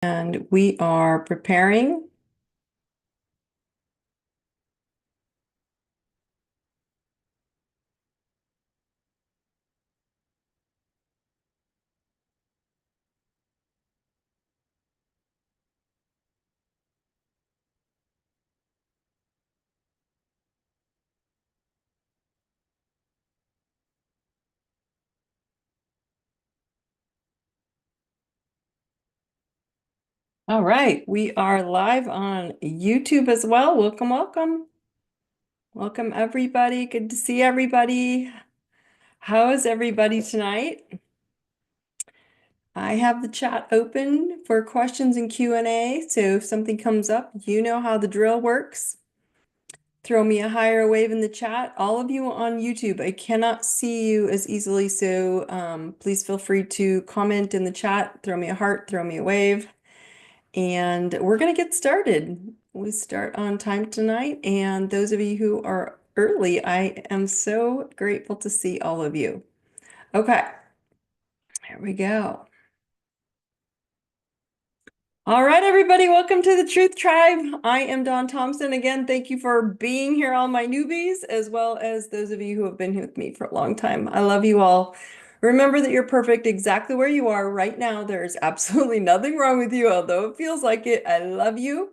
And we are preparing. All right, we are live on YouTube as well. Welcome, welcome. Welcome, everybody. Good to see everybody. How is everybody tonight? I have the chat open for questions and Q&A, so if something comes up, you know how the drill works. Throw me a hi or a wave in the chat. All of you on YouTube, I cannot see you as easily, so please feel free to comment in the chat, throw me a heart, throw me a wave. And we're going to get started. We start on time tonight. And those of you who are early, I am so grateful to see all of you. Okay, here we go. All right, everybody, welcome to the Truth Tribe. I am Daune Thompson. Again, thank you for being here, all my newbies, as well as those of you who have been with me for a long time. I love you all. Remember that you're perfect exactly where you are right now. There's absolutely nothing wrong with you, although it feels like it. I love you.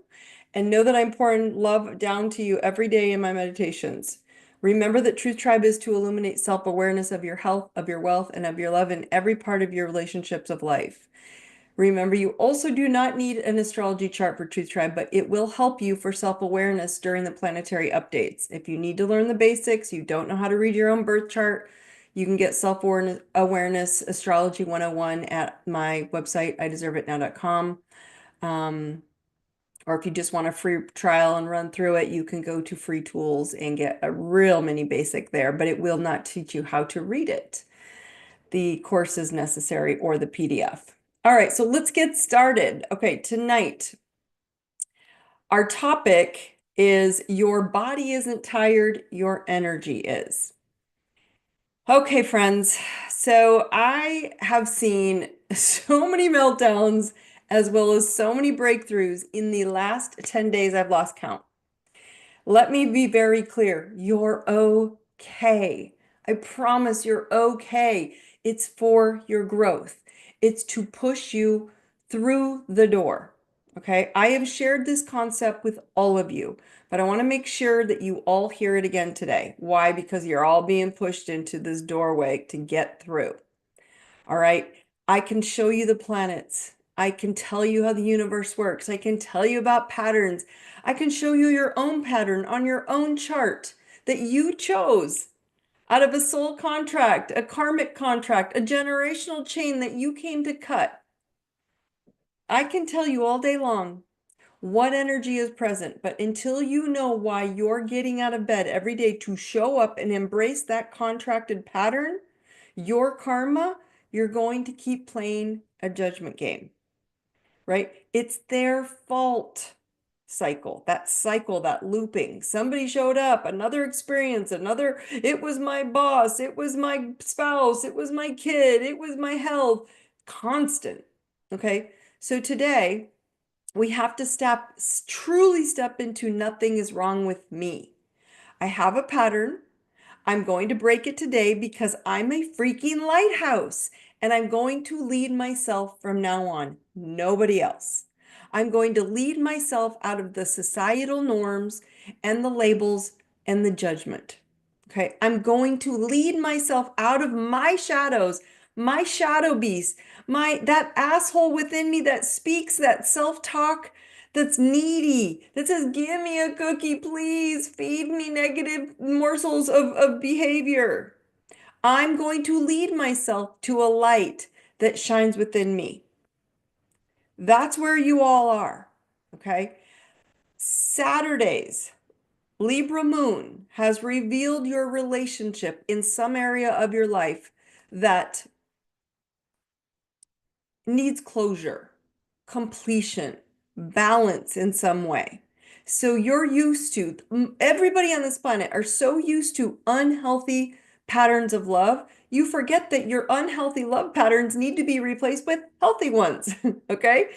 And know that I'm pouring love down to you every day in my meditations. Remember that Truth Tribe is to illuminate self-awareness of your health, of your wealth, and of your love in every part of your relationships of life. Remember, you also do not need an astrology chart for Truth Tribe, but it will help you for self-awareness during the planetary updates. If you need to learn the basics, you don't know how to read your own birth chart, you can get self-awareness astrology 101 at my website, ideserveitnow.com. Or if you just want a free trial and run through it, you can go to free tools and get a real mini basic there, but it will not teach you how to read it. The course is necessary or the PDF. All right, so let's get started. Okay, tonight, our topic is your body isn't tired, your energy is. Okay, friends, so I have seen so many meltdowns as well as so many breakthroughs in the last 10 days. I've lost count. Let me be very clear. You're okay. I promise you're okay. It's for your growth. It's to push you through the door. Okay. I have shared this concept with all of you, but I want to make sure that you all hear it again today. Why? Because you're all being pushed into this doorway to get through. All right. I can show you the planets. I can tell you how the universe works. I can tell you about patterns. I can show you your own pattern on your own chart that you chose out of a soul contract, a karmic contract, a generational chain that you came to cut. I can tell you all day long what energy is present, but until you know why you're getting out of bed every day to show up and embrace that contracted pattern, your karma, you're going to keep playing a judgment game, right? It's their fault cycle, that looping. Somebody showed up, another experience, another, it was my boss, it was my spouse, it was my kid, it was my health, constant. Okay. So today, we have to truly step into nothing is wrong with me. I have a pattern. I'm going to break it today because I'm a freaking lighthouse and I'm going to lead myself from now on, nobody else. I'm going to lead myself out of the societal norms and the labels and the judgment. Okay, I'm going to lead myself out of my shadows, my shadow beast, that asshole within me that speaks that self-talk that's needy, that says, give me a cookie, please, feed me negative morsels of behavior. I'm going to lead myself to a light that shines within me. That's where you all are, okay? Saturdays, Libra moon has revealed your relationship in some area of your life that needs closure, completion, balance in some way. So you're used to, everybody on this planet are so used to unhealthy patterns of love, you forget that your unhealthy love patterns need to be replaced with healthy ones, okay?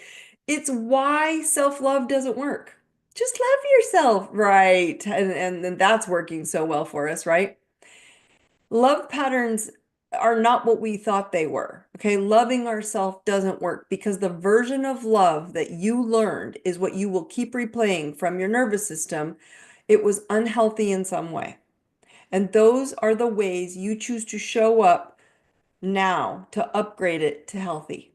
It's why self-love doesn't work. Just love yourself, right? And that's working so well for us, right? Love patterns are not what we thought they were. Okay, loving ourselves doesn't work because the version of love that you learned is what you will keep replaying from your nervous system. It was unhealthy in some way. And those are the ways you choose to show up now to upgrade it to healthy.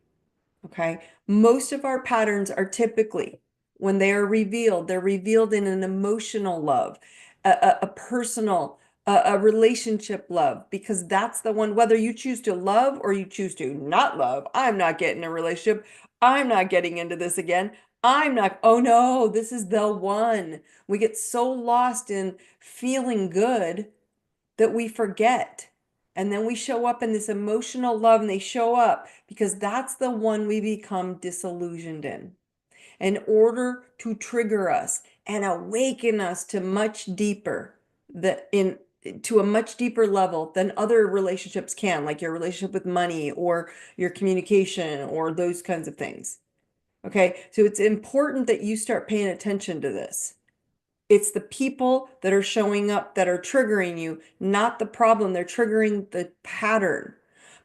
Okay. Most of our patterns are typically, when they are revealed, they're revealed in an emotional love, a personal, a relationship love, because that's the one, whether you choose to love or you choose to not love. I'm not getting a relationship. I'm not getting into this again. I'm not, oh no, this is the one. We get so lost in feeling good that we forget. And then we show up in this emotional love, and they show up because that's the one we become disillusioned in order to trigger us and awaken us to much deeper that in to a much deeper level than other relationships can, like your relationship with money or your communication or those kinds of things. Okay, so it's important that you start paying attention to this. It's the people that are showing up that are triggering you, not the problem. They're triggering the pattern.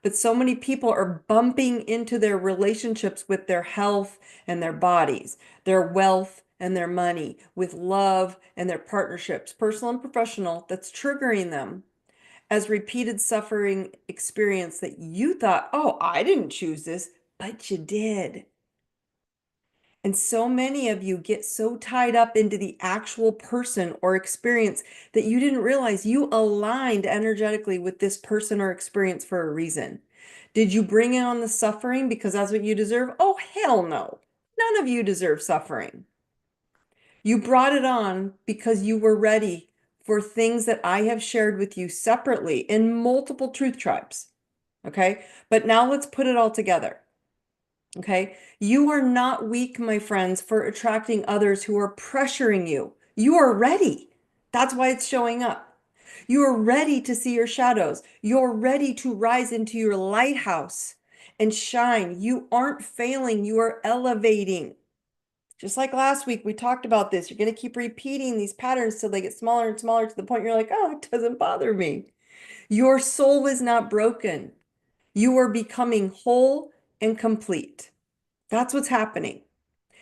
But so many people are bumping into their relationships with their health and their bodies, their wealth and their money, with love and their partnerships, personal and professional, that's triggering them as repeated suffering experience that you thought, oh, I didn't choose this, but you did. And so many of you get so tied up into the actual person or experience that you didn't realize you aligned energetically with this person or experience for a reason. Did you bring on the suffering because that's what you deserve? Oh, hell no. None of you deserve suffering. You brought it on because you were ready for things that I have shared with you separately in multiple truth tribes. Okay. But now let's put it all together. Okay. You are not weak, my friends, for attracting others who are pressuring you. You are ready. That's why it's showing up. You are ready to see your shadows. You're ready to rise into your lighthouse and shine. You aren't failing. You are elevating. Just like last week, we talked about this. You're going to keep repeating these patterns till they get smaller and smaller to the point you're like, oh, it doesn't bother me. Your soul is not broken. You are becoming whole and complete. That's what's happening.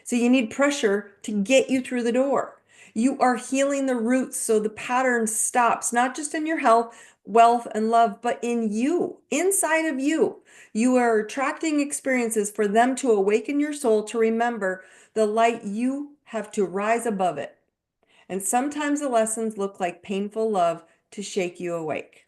So you need pressure to get you through the door. You are healing the roots so the pattern stops, not just in your health, wealth, and love, but in you, inside of you. You are attracting experiences for them to awaken your soul to remember the light. You have to rise above it. And sometimes the lessons look like painful love to shake you awake.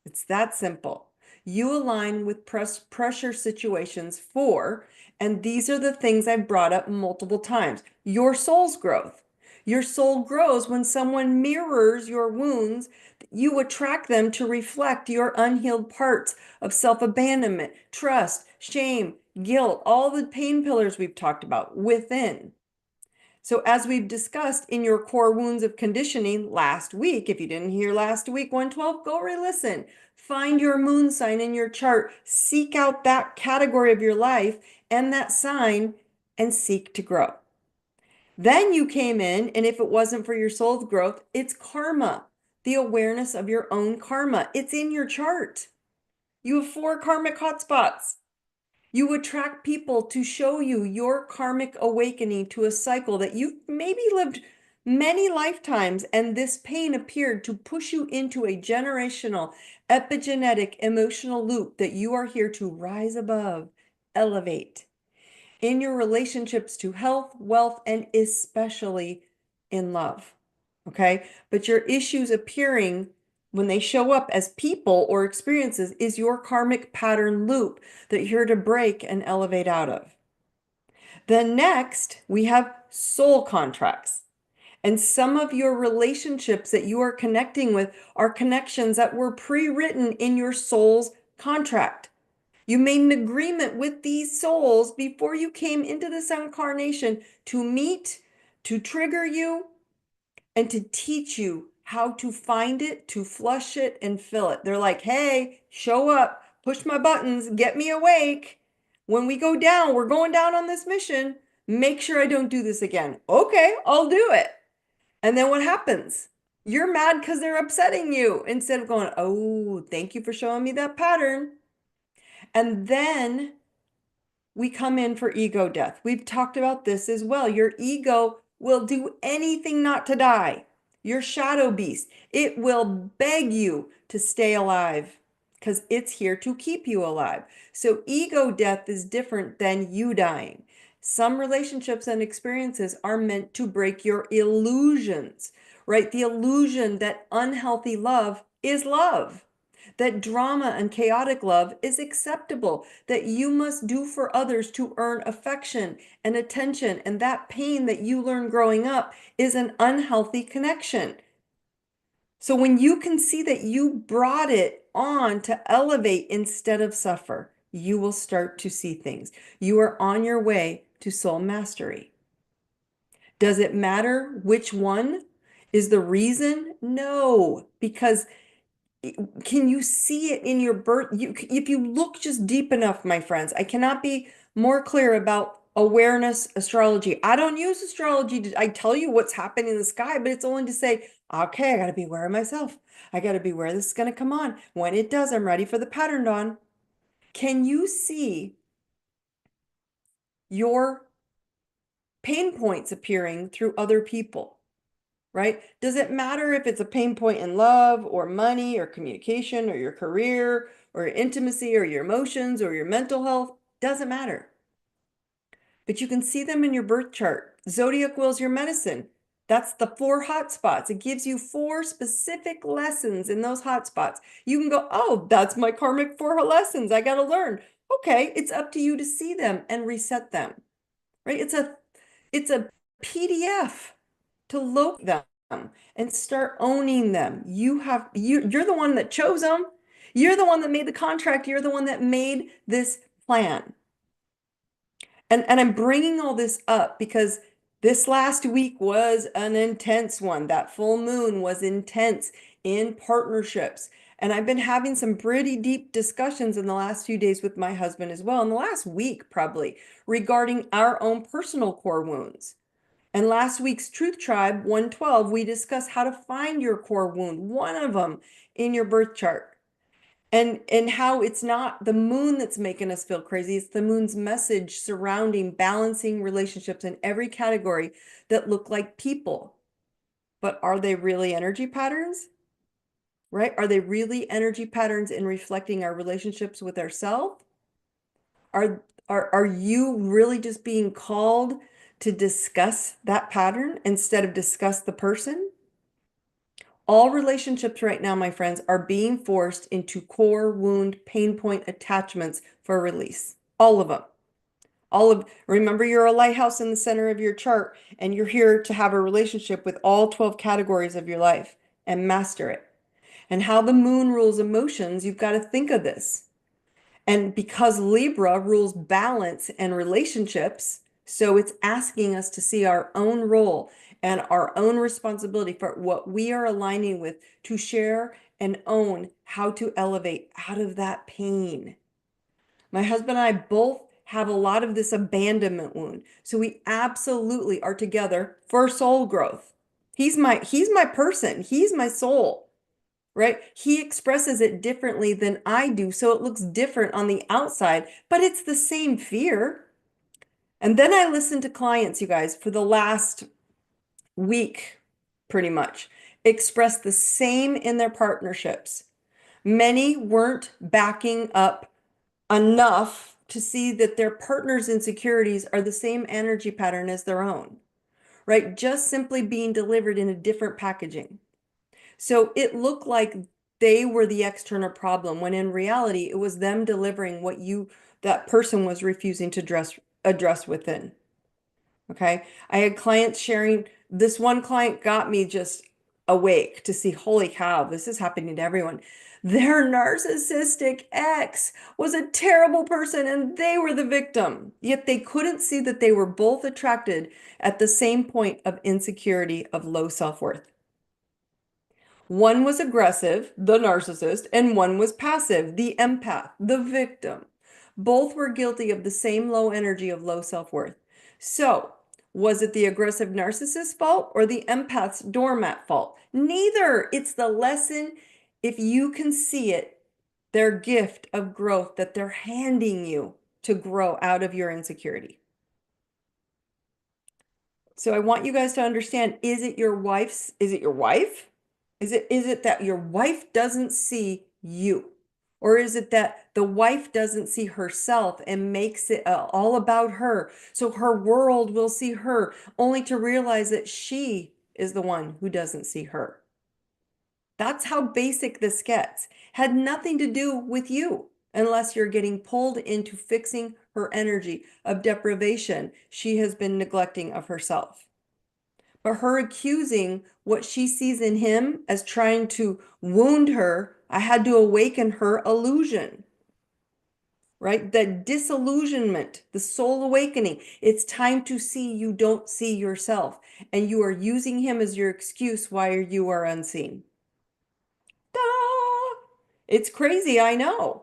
It's that simple. You align with pressure situations for, and these are the things I've brought up multiple times, your soul's growth. Your soul grows when someone mirrors your wounds. You attract them to reflect your unhealed parts of self-abandonment, trust, shame, guilt, all the pain pillars we've talked about within. So as we've discussed in your core wounds of conditioning last week, if you didn't hear last week 112, go re-listen. Find your moon sign in your chart. Seek out that category of your life and that sign and seek to grow. Then you came in, and if it wasn't for your soul's growth, it's karma, the awareness of your own karma. It's in your chart. You have 4 karmic hotspots. You attract people to show you your karmic awakening to a cycle that you've maybe lived many lifetimes, and this pain appeared to push you into a generational, epigenetic, emotional loop that you are here to rise above, elevate in your relationships to health, wealth, and especially in love. Okay? But your issues appearing when they show up as people or experiences is your karmic pattern loop that you're here to break and elevate out of. Then next, we have soul contracts. And some of your relationships that you are connecting with are connections that were pre-written in your soul's contract. You made an agreement with these souls before you came into this incarnation to meet, to trigger you, and to teach you how to find it, to flush it, and fill it. They're like, hey, show up, push my buttons, get me awake. When we go down, we're going down on this mission. Make sure I don't do this again. Okay, I'll do it. And then what happens? You're mad because they're upsetting you instead of going, oh, thank you for showing me that pattern. And then we come in for ego death. We've talked about this as well. Your ego will do anything not to die. Your shadow beast, it will beg you to stay alive because it's here to keep you alive. So ego death is different than you dying. Some relationships and experiences are meant to break your illusions, right? The illusion that unhealthy love is love, that drama and chaotic love is acceptable, that you must do for others to earn affection and attention, and that pain that you learn growing up is an unhealthy connection. So when you can see that you brought it on to elevate instead of suffer, you will start to see things. You are on your way to soul mastery. Does it matter which one is the reason? No, because can you see it in your birth? If you look just deep enough, my friends, I cannot be more clear about awareness astrology. I don't use astrology I tell you what's happening in the sky, but it's only to say, okay, I got to be aware of myself. I got to be aware this is going to come on. When it does, I'm ready for the pattern dawn. Can you see your pain points appearing through other people? Right? Does it matter if it's a pain point in love or money or communication or your career or your intimacy or your emotions or your mental health? Doesn't matter. But you can see them in your birth chart. Zodiac wheel is your medicine. That's the 4 hot spots. It gives you 4 specific lessons in those hot spots. You can go, oh, that's my karmic 4 lessons. I got to learn. Okay, it's up to you to see them and reset them. Right? It's a PDF to locate them and start owning them. You're the one that chose them. You're the one that made the contract. You're the one that made this plan. And I'm bringing all this up because this last week was an intense one. That full moon was intense in partnerships. And I've been having some pretty deep discussions in the last few days with my husband as well, in the last week probably, regarding our own personal core wounds. And last week's Truth Tribe 112, we discussed how to find your core wound, one of them in your birth chart. And how it's not the moon that's making us feel crazy. It's the moon's message surrounding balancing relationships in every category that look like people. But are they really energy patterns? Right? Are they really energy patterns in reflecting our relationships with ourselves? Are you really just being called to discuss that pattern instead of discuss the person? All relationships right now, my friends, are being forced into core wound pain point attachments for release. All of them. Remember, you're a lighthouse in the center of your chart, and you're here to have a relationship with all 12 categories of your life and master it. And how the moon rules emotions, you've got to think of this. And because Libra rules balance and relationships, so it's asking us to see our own role and our own responsibility for what we are aligning with to share and own how to elevate out of that pain. My husband and I both have a lot of this abandonment wound. So we absolutely are together for soul growth. He's my person. He's my soul. Right? He expresses it differently than I do, so it looks different on the outside, but it's the same fear. And then I listened to clients, you guys, for the last week, pretty much, express the same in their partnerships. Many weren't backing up enough to see that their partner's insecurities are the same energy pattern as their own, right? Just simply being delivered in a different packaging. So it looked like they were the external problem when in reality it was them delivering what that person was refusing to address within. Okay. I had clients sharing, this one client got me just awake to see, holy cow, this is happening to everyone. Their narcissistic ex was a terrible person and they were the victim. Yet they couldn't see that they were both attracted at the same point of insecurity, of low self-worth. One was aggressive, the narcissist, and one was passive, the empath, the victim. Both were guilty of the same low energy of low self-worth. So, was it the aggressive narcissist's fault or the empath's doormat fault? Neither. It's the lesson, if you can see it, their gift of growth that they're handing you to grow out of your insecurity. So I want you guys to understand, is it your wife? Is it that your wife doesn't see you? Or is it that the wife doesn't see herself and makes it all about her? So her world will see her, only to realize that she is the one who doesn't see her. That's how basic this gets. Had nothing to do with you, unless you're getting pulled into fixing her energy of deprivation she has been neglecting of herself. But her accusing what she sees in him as trying to wound her, I had to awaken her illusion, right? The disillusionment, the soul awakening. It's time to see you don't see yourself, and you are using him as your excuse why you are unseen. Ta-da! It's crazy, I know.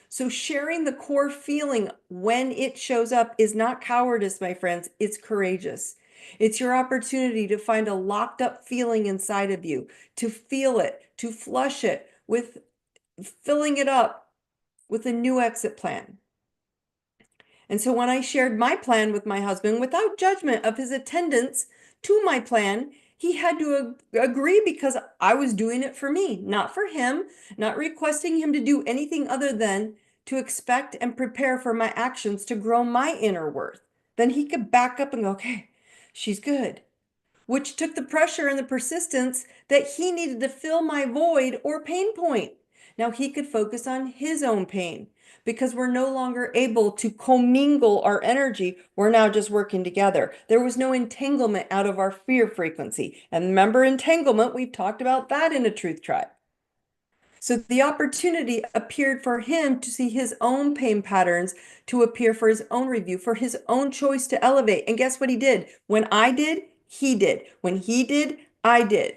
So sharing the core feeling when it shows up is not cowardice, my friends. It's courageous. It's your opportunity to find a locked up feeling inside of you, to feel it, to flush it with filling it up with a new exit plan. And so when I shared my plan with my husband without judgment of his attendance to my plan, he had to agree because I was doing it for me, not for him, not requesting him to do anything other than to expect and prepare for my actions to grow my inner worth. Then he could back up and go, okay, she's good, which took the pressure and the persistence that he needed to fill my void or pain point. Now he could focus on his own pain because we're no longer able to commingle our energy. We're now just working together. There was no entanglement out of our fear frequency. And remember entanglement, we've talked about that in a truth tribe. So the opportunity appeared for him to see his own pain patterns, to appear for his own review, for his own choice to elevate. And guess what he did? When I did, he did. When he did, I did.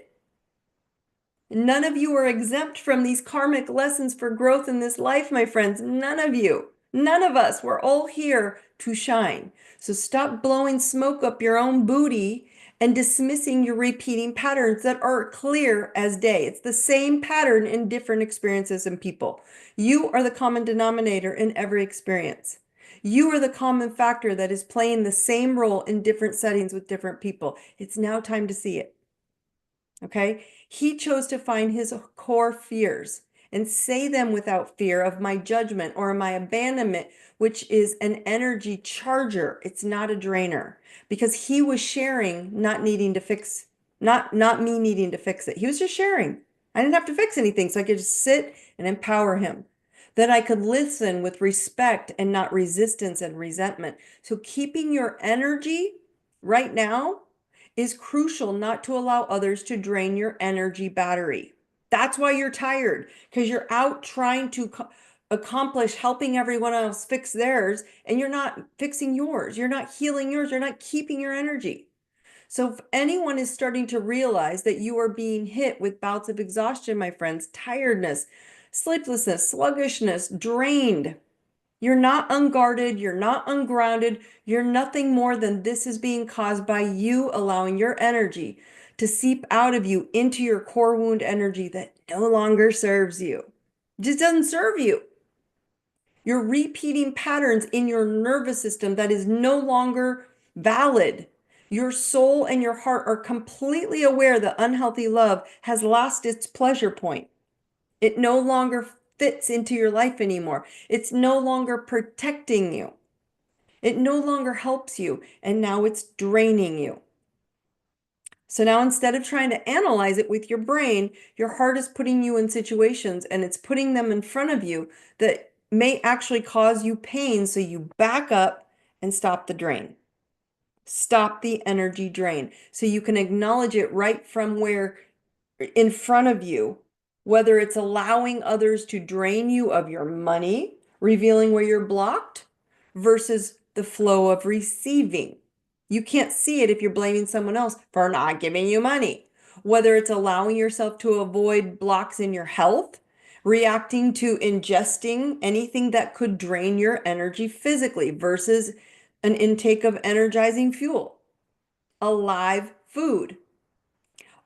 None of you are exempt from these karmic lessons for growth in this life, my friends. None of you. None of us. We're all here to shine. So stop blowing smoke up your own booty and dismissing your repeating patterns that are clear as day. It's the same pattern in different experiences and people. You are the common denominator in every experience. You are the common factor that is playing the same role in different settings with different people. It's now time to see it. Okay? He chose to find his core fears and say them without fear of my judgment or my abandonment, which is an energy charger. It's not a drainer, because he was sharing, not needing to fix, not me needing to fix it. He was just sharing. I didn't have to fix anything, so I could just sit and empower him. That I could listen with respect and not resistance and resentment. So keeping your energy right now is crucial, not to allow others to drain your energy battery. That's why you're tired, because you're out trying to accomplish helping everyone else fix theirs, and you're not fixing yours. You're not healing yours. You're not keeping your energy. So if anyone is starting to realize that you are being hit with bouts of exhaustion, my friends, tiredness, sleeplessness, sluggishness, drained, you're not unguarded, you're not ungrounded, you're nothing more than this is being caused by you allowing your energy to seep out of you into your core wound energy that no longer serves you. It just doesn't serve you. You're repeating patterns in your nervous system that is no longer valid. Your soul and your heart are completely aware that unhealthy love has lost its pleasure point. It no longer fits into your life anymore. It's no longer protecting you. It no longer helps you, and now it's draining you. So now instead of trying to analyze it with your brain, your heart is putting you in situations and it's putting them in front of you that may actually cause you pain. So you back up and stop the drain. Stop the energy drain. So you can acknowledge it right from where in front of you, whether it's allowing others to drain you of your money, revealing where you're blocked, versus the flow of receiving. You can't see it if you're blaming someone else for not giving you money. Whether it's allowing yourself to avoid blocks in your health, reacting to ingesting anything that could drain your energy physically, versus an intake of energizing fuel, alive food,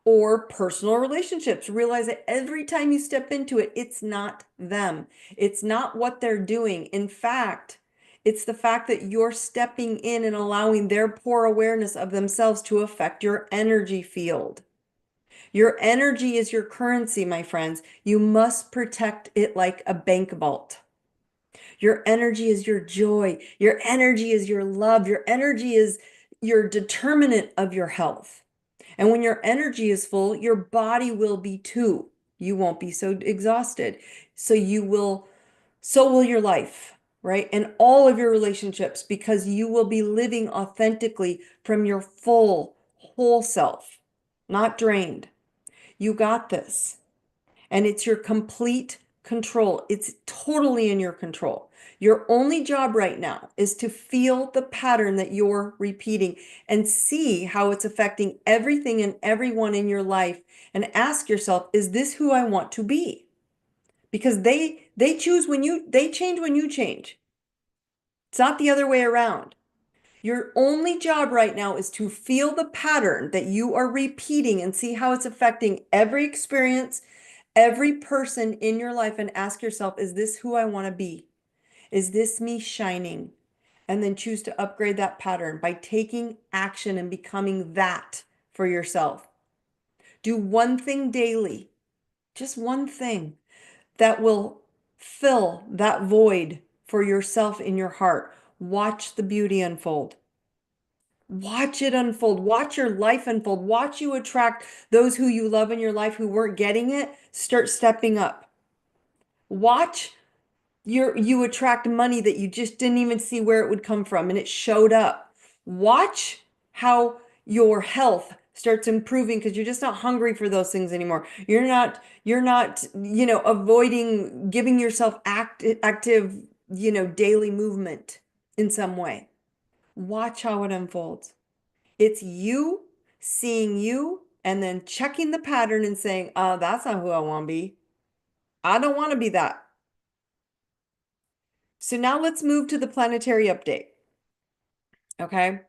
or personal relationships. Realize that every time you step into it, it's not them. It's not what they're doing. In fact, it's the fact that you're stepping in and allowing their poor awareness of themselves to affect your energy field. Your energy is your currency, my friends. You must protect it like a bank vault. Your energy is your joy. Your energy is your love. Your energy is your determinant of your health. And when your energy is full, your body will be too. You won't be so exhausted. So will your life, right? And all of your relationships, because you will be living authentically from your full, whole self, not drained. You got this. And it's your complete control. It's totally in your control. Your only job right now is to feel the pattern that you're repeating and see how it's affecting everything and everyone in your life, and ask yourself, is this who I want to be? Because they choose when they change when you change. It's not the other way around. Your only job right now is to feel the pattern that you are repeating and see how it's affecting every experience, every person in your life, and ask yourself, is this who I want to be? Is this me shining? And then choose to upgrade that pattern by taking action and becoming that for yourself. Do one thing daily, just one thing that will fill that void for yourself in your heart. Watch the beauty unfold. Watch it unfold. Watch your life unfold. Watch you attract those who you love in your life who weren't getting it, start stepping up. Watch you attract money that you just didn't even see where it would come from, and it showed up. Watch how your health starts improving because you're just not hungry for those things anymore. You're not, avoiding giving yourself active, daily movement in some way. Watch how it unfolds. It's you seeing you and then checking the pattern and saying, oh, that's not who I want to be. I don't want to be that. So now let's move to the planetary update. Okay.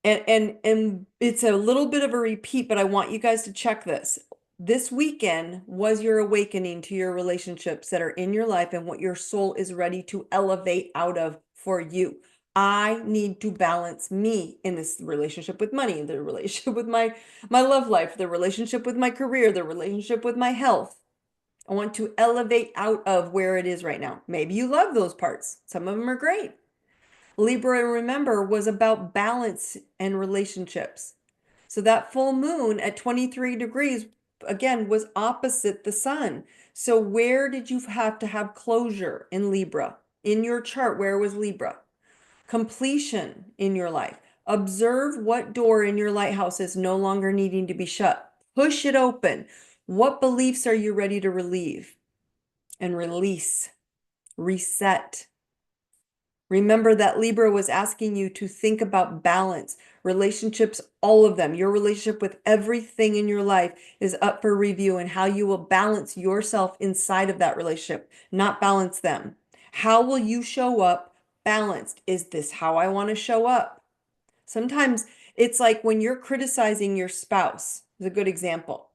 And it's a little bit of a repeat, but I want you guys to check this. This weekend was your awakening to your relationships that are in your life and what your soul is ready to elevate out of for you. I need to balance me in this relationship with money, the relationship with my love life, the relationship with my career, the relationship with my health. I want to elevate out of where it is right now. Maybe you love those parts. Some of them are great. Libra, remember, was about balance and relationships. So that full moon at 23 degrees, again, was opposite the sun. So where did you have to have closure in Libra? In your chart, where was Libra? Completion in your life. Observe what door in your lighthouse is no longer needing to be shut. Push it open. What beliefs are you ready to relieve and release? Reset. Remember that Libra was asking you to think about balance, relationships, all of them. Your relationship with everything in your life is up for review, and how you will balance yourself inside of that relationship, not balance them. How will you show up balanced? Is this how I want to show up? Sometimes it's like when you're criticizing your spouse, is a good example.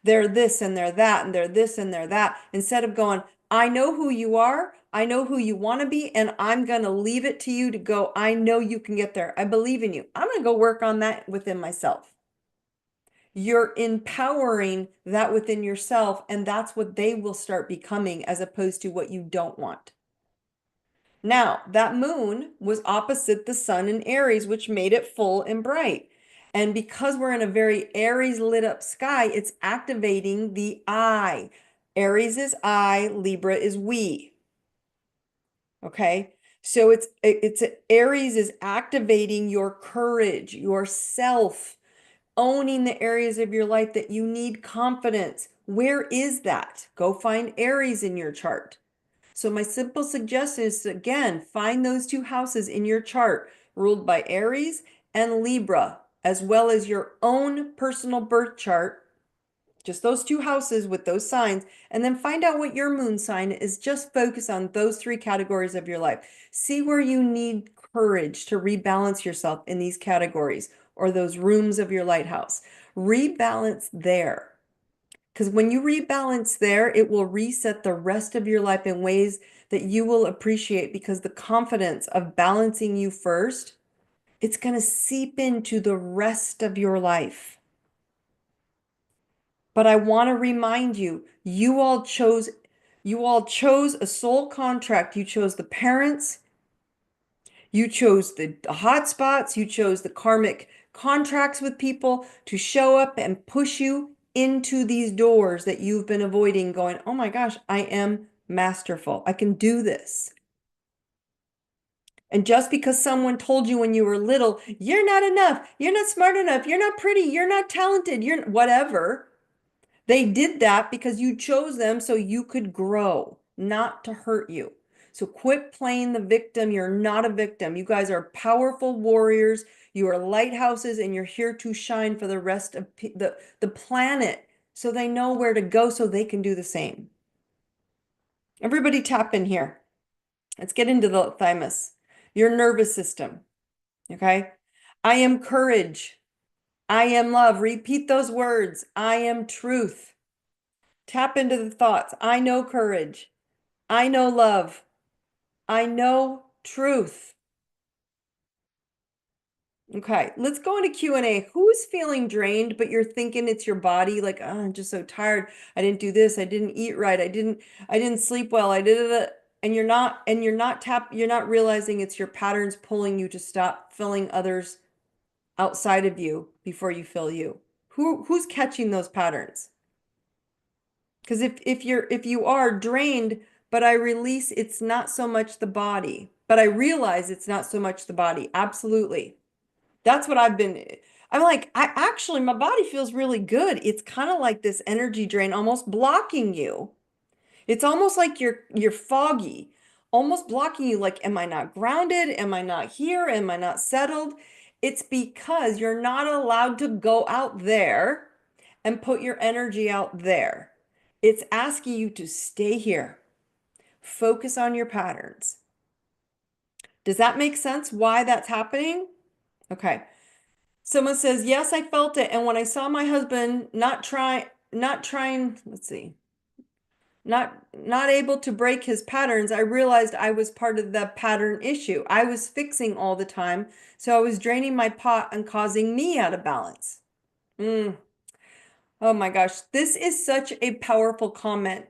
They're this and they're that, and they're this and they're that. Instead of going, I know who you are, I know who you want to be, and I'm going to leave it to you to go, I know you can get there. I believe in you. I'm going to go work on that within myself. You're empowering that within yourself, and that's what they will start becoming, as opposed to what you don't want. Now, that moon was opposite the sun in Aries, which made it full and bright. And because we're in a very Aries lit up sky, it's activating the I. Aries is I, Libra is we. Okay? So it's Aries is activating your courage, your self, owning the areas of your life that you need confidence. Where is that? Go find Aries in your chart. So my simple suggestion is, again, find those two houses in your chart ruled by Aries and Libra, as well as your own personal birth chart, just those two houses with those signs, and then find out what your moon sign is. Just focus on those three categories of your life. See where you need courage to rebalance yourself in these categories or those rooms of your lighthouse. Rebalance there. Because when you rebalance there, it will reset the rest of your life in ways that you will appreciate, because the confidence of balancing you first, it's going to seep into the rest of your life. But I want to remind you, you all chose a soul contract. You chose the parents, you chose the hotspots, you chose the karmic contracts with people to show up and push you into these doors that you've been avoiding, going, oh my gosh, I am masterful. I can do this. And just because someone told you when you were little, you're not enough, you're not smart enough, you're not pretty, you're not talented, you're whatever. They did that because you chose them so you could grow, not to hurt you. So quit playing the victim. You're not a victim. You guys are powerful warriors. You are lighthouses, and you're here to shine for the rest of the planet, so they know where to go so they can do the same. Everybody tap in here. Let's get into the thymus, your nervous system. Okay. I am courage. I am love. Repeat those words. I am truth. Tap into the thoughts. I know courage. I know love. I know truth. Okay, let's go into Q&A. Who's feeling drained, but you're thinking it's your body? Like, oh, I'm just so tired. I didn't do this. I didn't eat right. I didn't sleep well. I did it. And you're not realizing it's your patterns pulling you to stop filling others outside of you before you fill you. Who's catching those patterns? Because if you are drained, but I release, it's not so much the body, but I realize it's not so much the body. Absolutely. That's what I'm like, my body feels really good. It's kind of like this energy drain almost blocking you. It's almost like you're foggy, almost blocking you. Like, am I not grounded? Am I not here? Am I not settled? It's because you're not allowed to go out there and put your energy out there. It's asking you to stay here. Focus on your patterns. Does that make sense why that's happening? Okay. Someone says, yes, I felt it. And when I saw my husband not able to break his patterns, I realized I was part of the pattern issue. I was fixing all the time. So I was draining my pot and causing me out of balance. Oh my gosh, this is such a powerful comment.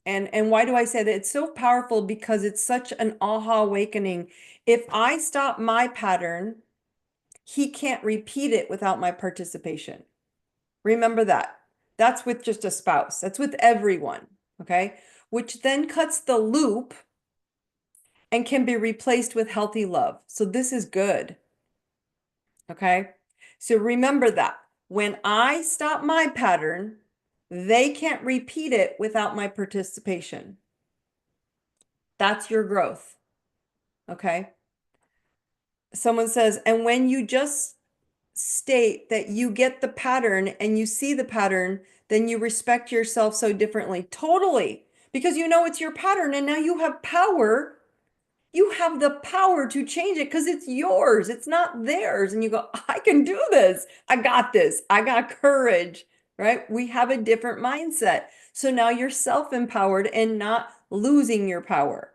And why do I say that? It's so powerful because it's such an aha awakening. If I stop my pattern, he can't repeat it without my participation. Remember that. That's with just a spouse. That's with everyone, okay? Which then cuts the loop and can be replaced with healthy love. So this is good, okay? So remember that. When I stop my pattern, they can't repeat it without my participation. That's your growth, okay? Someone says, and when you just state that you get the pattern and you see the pattern, then you respect yourself so differently. Totally. Because you know it's your pattern and now you have power. You have the power to change it because it's yours. It's not theirs. And you go, I can do this. I got this. I got courage, right? We have a different mindset. So now you're self-empowered and not losing your power.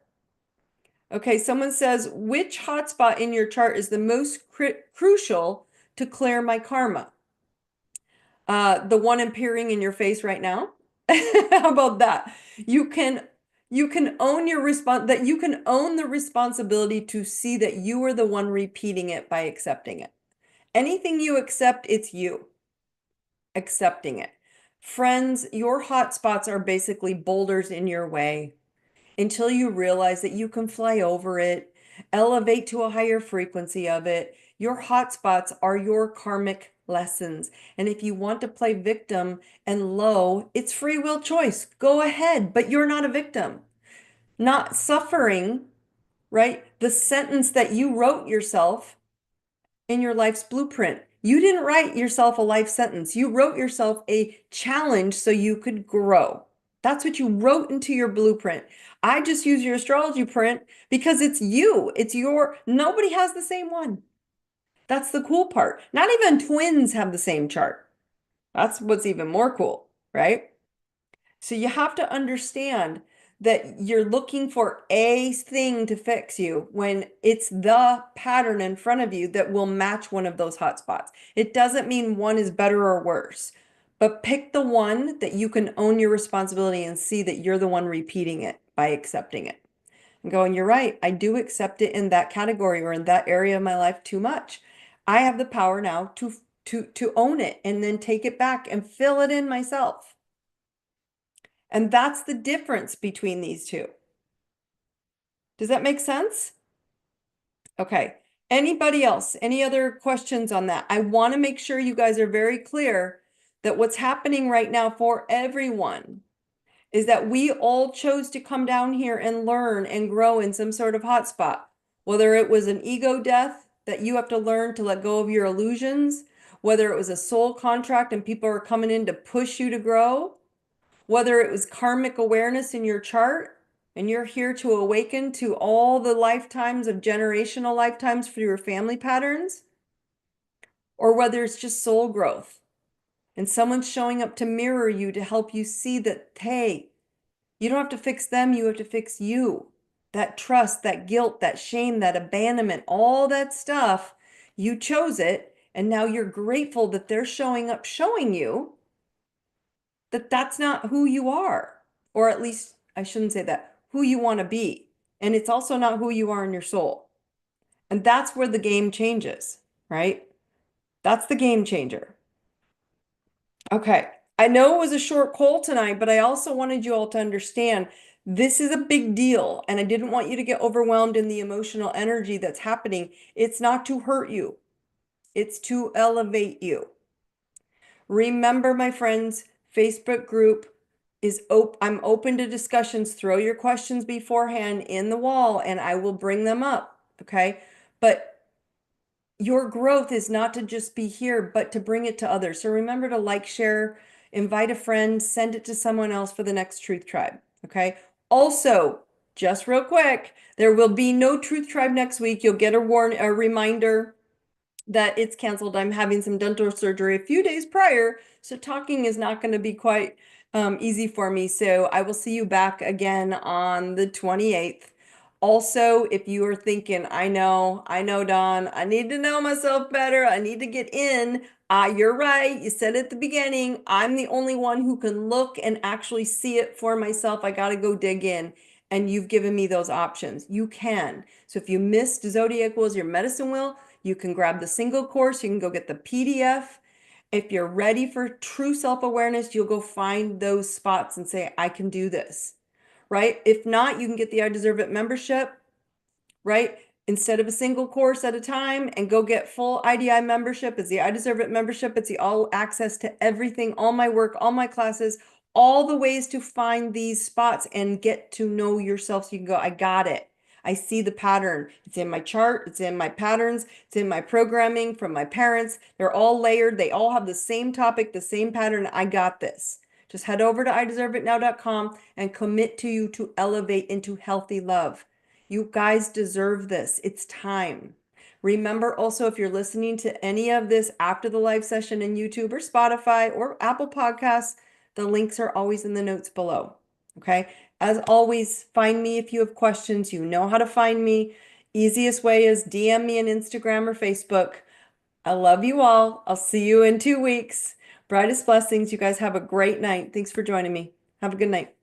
Okay, someone says, which hotspot in your chart is the most crucial to clear my karma? The one appearing in your face right now. How about that? You can own you can own the responsibility to see that you are the one repeating it by accepting it. Anything you accept, it's you accepting it. Friends, your hotspots are basically boulders in your way until you realize that you can fly over it, elevate to a higher frequency of it. Your hotspots are your karmic lessons. And if you want to play victim and low, it's free will choice. Go ahead, but you're not a victim. Not suffering, right? The sentence that you wrote yourself in your life's blueprint. You didn't write yourself a life sentence. You wrote yourself a challenge so you could grow. That's what you wrote into your blueprint. I just use your astrology print because it's you. Nobody has the same one. That's the cool part. Not even twins have the same chart. That's what's even more cool, right? So you have to understand that you're looking for a thing to fix you when it's the pattern in front of you that will match one of those hot spots. It doesn't mean one is better or worse, but pick the one that you can own your responsibility and see that you're the one repeating it by accepting it and going, you're right, I do accept it in that category or in that area of my life too much. I have the power now to own it and then take it back and fill it in myself. And that's the difference between these two. Does that make sense? Okay. Anybody else? Any other questions on that? I want to make sure you guys are very clear that what's happening right now for everyone is that we all chose to come down here and learn and grow in some sort of hotspot. Whether it was an ego death that you have to learn to let go of your illusions, whether it was a soul contract and people are coming in to push you to grow, whether it was karmic awareness in your chart and you're here to awaken to all the lifetimes of generational lifetimes for your family patterns, or whether it's just soul growth and someone's showing up to mirror you to help you see that, hey, you don't have to fix them, you have to fix you. That trust, that guilt, that shame, that abandonment, all that stuff, you chose it. And now you're grateful that they're showing up, showing you that that's not who you are, or at least I shouldn't say that, who you want to be. And it's also not who you are in your soul. And that's where the game changes, right? That's the game changer. Okay. I know it was a short call tonight, but I also wanted you all to understand this is a big deal. And I didn't want you to get overwhelmed in the emotional energy that's happening. It's not to hurt you, it's to elevate you. Remember, my friends, Facebook group is open. I'm open to discussions. Throw your questions beforehand in the wall and I will bring them up. Okay. But your growth is not to just be here, but to bring it to others. So remember to like, share, invite a friend, send it to someone else for the next Truth Tribe. Okay. Also, just real quick, there will be no Truth Tribe next week. You'll get a reminder that it's canceled. I'm having some dental surgery a few days prior, so talking is not going to be quite easy for me. So I will see you back again on the 28th. Also, if you are thinking, I know, Dawn, I need to know myself better. I need to get in. You're right. You said at the beginning, I'm the only one who can look and actually see it for myself. I got to go dig in. And you've given me those options. You can. So if you missed Zodiac Wheel, your medicine wheel, you can grab the single course. You can go get the PDF. If you're ready for true self-awareness, you'll go find those spots and say, I can do this, right? If not, you can get the I Deserve It membership, right? Instead of a single course at a time and go get full IDI membership. It's the I Deserve It membership. It's the all access to everything, all my work, all my classes, all the ways to find these spots and get to know yourself so you can go, I got it. I see the pattern. It's in my chart. It's in my patterns. It's in my programming from my parents. They're all layered. They all have the same topic, the same pattern. I got this. Just head over to ideserveitnow.com and commit to you to elevate into healthy love. You guys deserve this. It's time. Remember also, if you're listening to any of this after the live session in YouTube or Spotify or Apple Podcasts, the links are always in the notes below. Okay. As always, find me if you have questions. You know how to find me. Easiest way is DM me on Instagram or Facebook. I love you all. I'll see you in 2 weeks. Brightest blessings. You guys have a great night. Thanks for joining me. Have a good night.